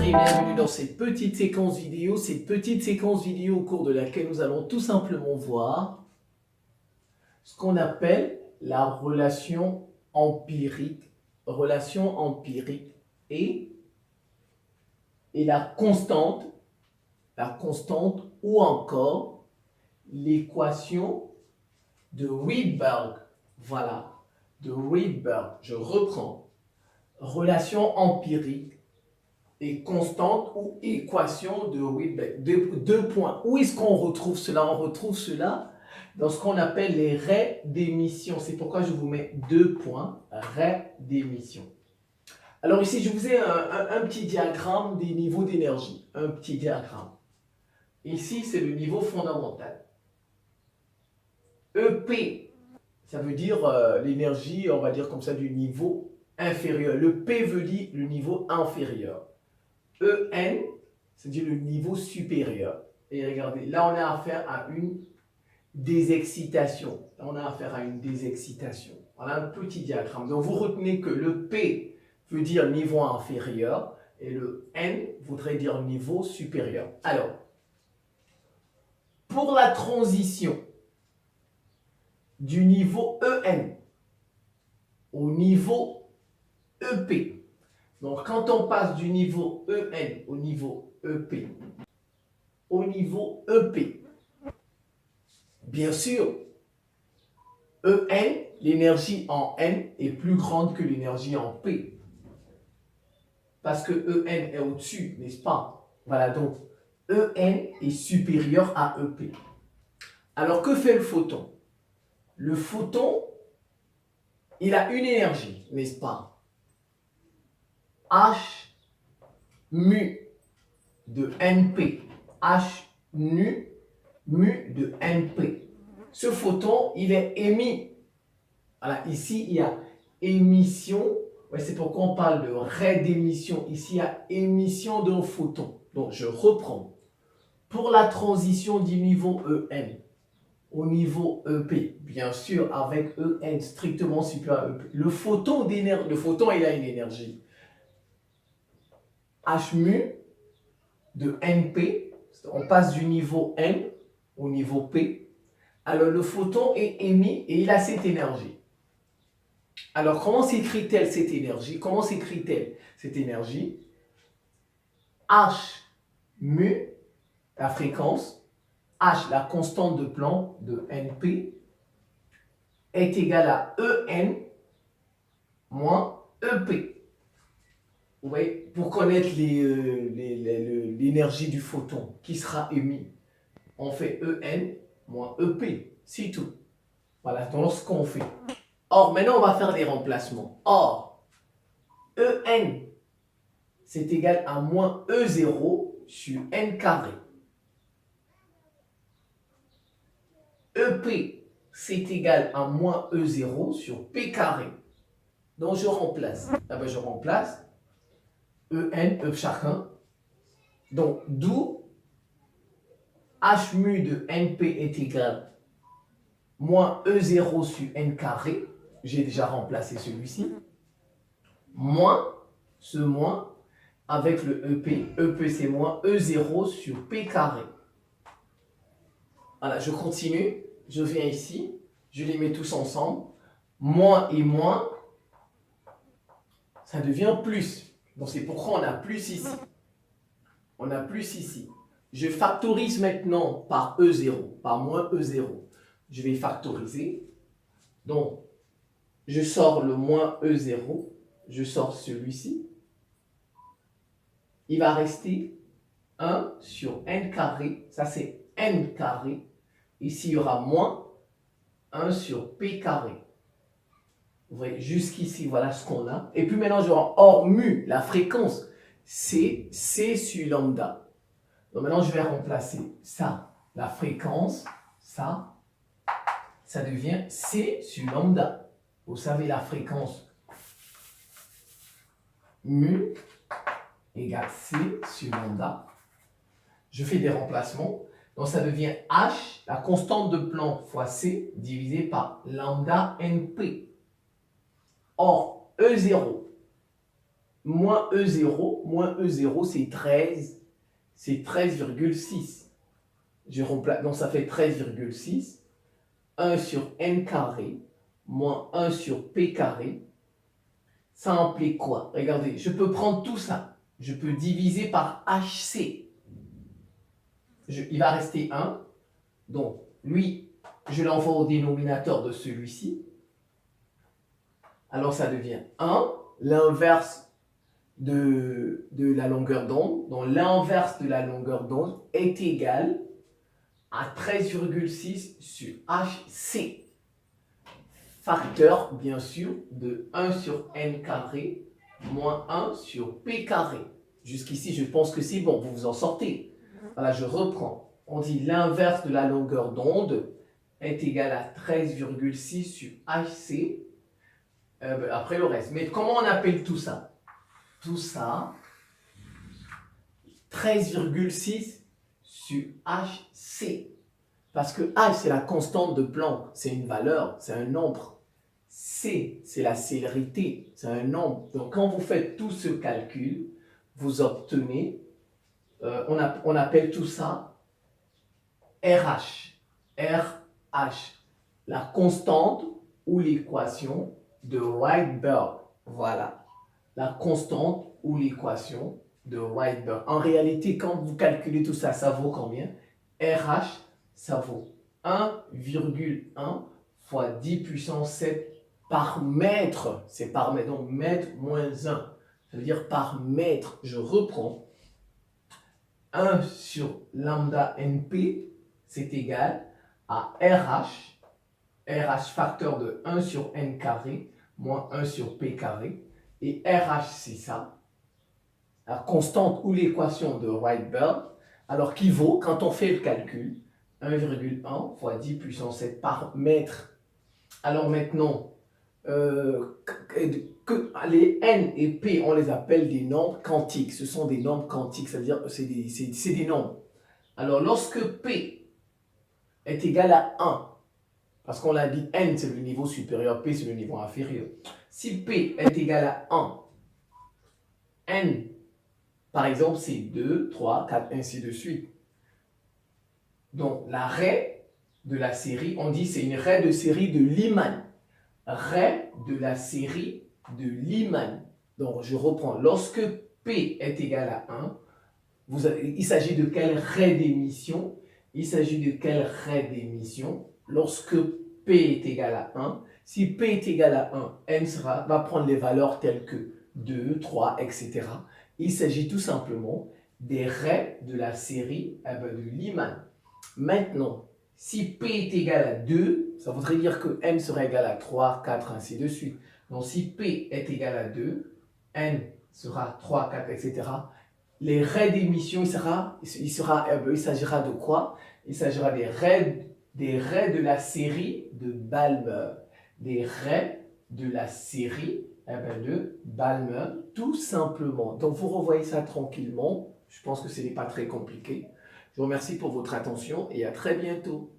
et bienvenue dans cette petite séquence vidéo au cours de laquelle nous allons tout simplement voir ce qu'on appelle la relation empirique et, la constante ou encore l'équation de Rydberg. Voilà, de Rydberg. Je reprends. Relation empirique et constante ou équation de Rydberg. Deux points. Où est-ce qu'on retrouve cela? On retrouve cela dans ce qu'on appelle les raies d'émission. C'est pourquoi je vous mets 2 points, raies d'émission. Alors ici, je vous ai un petit diagramme des niveaux d'énergie. Un petit diagramme. Ici, c'est le niveau fondamental. EP, ça veut dire l'énergie, on va dire comme ça, du niveau inférieur. Le P veut dire le niveau inférieur. EN, c'est-à-dire le niveau supérieur. Et regardez, là on a affaire à une désexcitation. Là on a affaire à une désexcitation. Voilà un petit diagramme. Donc vous retenez que le P veut dire niveau inférieur et le N voudrait dire niveau supérieur. Alors, pour la transition du niveau EN au niveau EP, donc, quand on passe du niveau EN au niveau EP, bien sûr, EN, l'énergie en N est plus grande que l'énergie en P. Parce que EN est au-dessus, n'est-ce pas? Voilà, donc EN est supérieur à EP. Alors, que fait le photon? Le photon, il a une énergie, n'est-ce pas? H mu de NP. H mu de NP. Ce photon, il est émis. Voilà, ici, il y a émission. Ouais, c'est pourquoi on parle de raie d'émission. Ici, il y a émission d'un photon. Donc, je reprends. Pour la transition du niveau EN au niveau EP, bien sûr, avec EN strictement supérieur à EP, le photon, il a une énergie. H mu de NP, on passe du niveau N au niveau P, alors le photon est émis et il a cette énergie. Alors comment s'écrit-elle cette énergie? H mu, la fréquence, H, la constante de Planck de NP, est égale à EN moins EP. Vous voyez, pour connaître l'énergie du photon qui sera émis, on fait EN moins EP, c'est tout. Voilà, donc ce qu'on fait. Or, maintenant, on va faire des remplacements. Or, EN, c'est égal à moins E0 sur N carré. EP, c'est égal à moins E0 sur P carré. Donc, je remplace. Ah ben, je remplace. EN, chacun. Donc, d'où H mu de NP est égal moins E0 sur N carré. J'ai déjà remplacé celui-ci. Moins, ce moins, avec le EP. EP, c'est moins E0 sur P carré. Voilà, je continue. Je viens ici. Je les mets tous ensemble. Moins et moins, ça devient plus. Donc, c'est pourquoi on a plus ici. On a plus ici. Je factorise maintenant par E0, par moins E0. Je vais factoriser. Donc, je sors le moins E0. Je sors celui-ci. Il va rester 1 sur N carré. Ça, c'est N carré. Ici, il y aura moins 1 sur P carré. Vous voyez, jusqu'ici, voilà ce qu'on a. Et puis maintenant, j'aurai hors mu, la fréquence, c'est C sur lambda. Donc maintenant, je vais remplacer ça, la fréquence, ça devient C sur lambda. Vous savez, la fréquence mu égale C sur lambda. Je fais des remplacements. Donc ça devient H, la constante de Planck fois C, divisé par lambda NP. Or, E0 moins E0 c'est 13, c'est 13,6. Je remplace, donc ça fait 13,6. 1 sur n carré moins 1 sur p carré. Ça implique quoi? Regardez, je peux prendre tout ça. Je peux diviser par HC. Il va rester 1. Donc, lui, je l'envoie au dénominateur de celui-ci. Alors, ça devient 1. L'inverse de la longueur d'onde. Donc, l'inverse de la longueur d'onde est égal à 13,6 sur HC. Facteur, bien sûr, de 1 sur n carré moins 1 sur p carré. Jusqu'ici, je pense que c'est bon, vous vous en sortez. Voilà, je reprends. On dit l'inverse de la longueur d'onde est égal à 13,6 sur HC. Après le reste. Mais comment on appelle tout ça? Tout ça, 13,6 sur HC. Parce que H, c'est la constante de Planck. C'est une valeur, c'est un nombre. C, c'est la célérité, c'est un nombre. Donc, quand vous faites tout ce calcul, vous obtenez, on appelle tout ça RH. RH, la constante ou l'équation de Rydberg. Voilà, la constante ou l'équation de Rydberg. En réalité, quand vous calculez tout ça, ça vaut combien? RH, ça vaut 1,1 fois 10 puissance 7 par mètre. C'est par mètre, donc mètre moins 1. Ça veut dire par mètre. Je reprends. 1 sur lambda NP, c'est égal à RH. RH facteur de 1 sur n carré moins 1 sur p carré. Et RH, c'est ça. La constante ou l'équation de Rydberg. Alors, qui vaut, quand on fait le calcul, 1,1 fois 10 puissance 7 par mètre. Alors maintenant, les n et p, on les appelle des nombres quantiques. Ce sont des nombres quantiques, c'est-à-dire que c'est des nombres. Alors lorsque p est égal à 1, parce qu'on l'a dit, n c'est le niveau supérieur, p c'est le niveau inférieur. Si p est égal à 1, n, par exemple, c'est 2, 3, 4, ainsi de suite. Donc la raie de la série, on dit c'est une raie de série de Lyman. Raie de la série de Lyman. Donc je reprends. Lorsque P est égal à 1, il s'agit de quelle raie d'émission? Il s'agit de quelle raie d'émission? Lorsque P est égal à 1, si P est égal à 1, N va prendre les valeurs telles que 2, 3, etc. Il s'agit tout simplement des raies de la série de Lyman. Maintenant, si P est égal à 2, ça voudrait dire que N serait égal à 3, 4, ainsi de suite. Donc, si P est égal à 2, N sera 3, 4, etc. Les raies d'émission, il s'agira de quoi? Il s'agira des raies de la série de Balmer. Des raies de la série de Balmer, tout simplement. Donc, vous revoyez ça tranquillement. Je pense que ce n'est pas très compliqué. Je vous remercie pour votre attention et à très bientôt.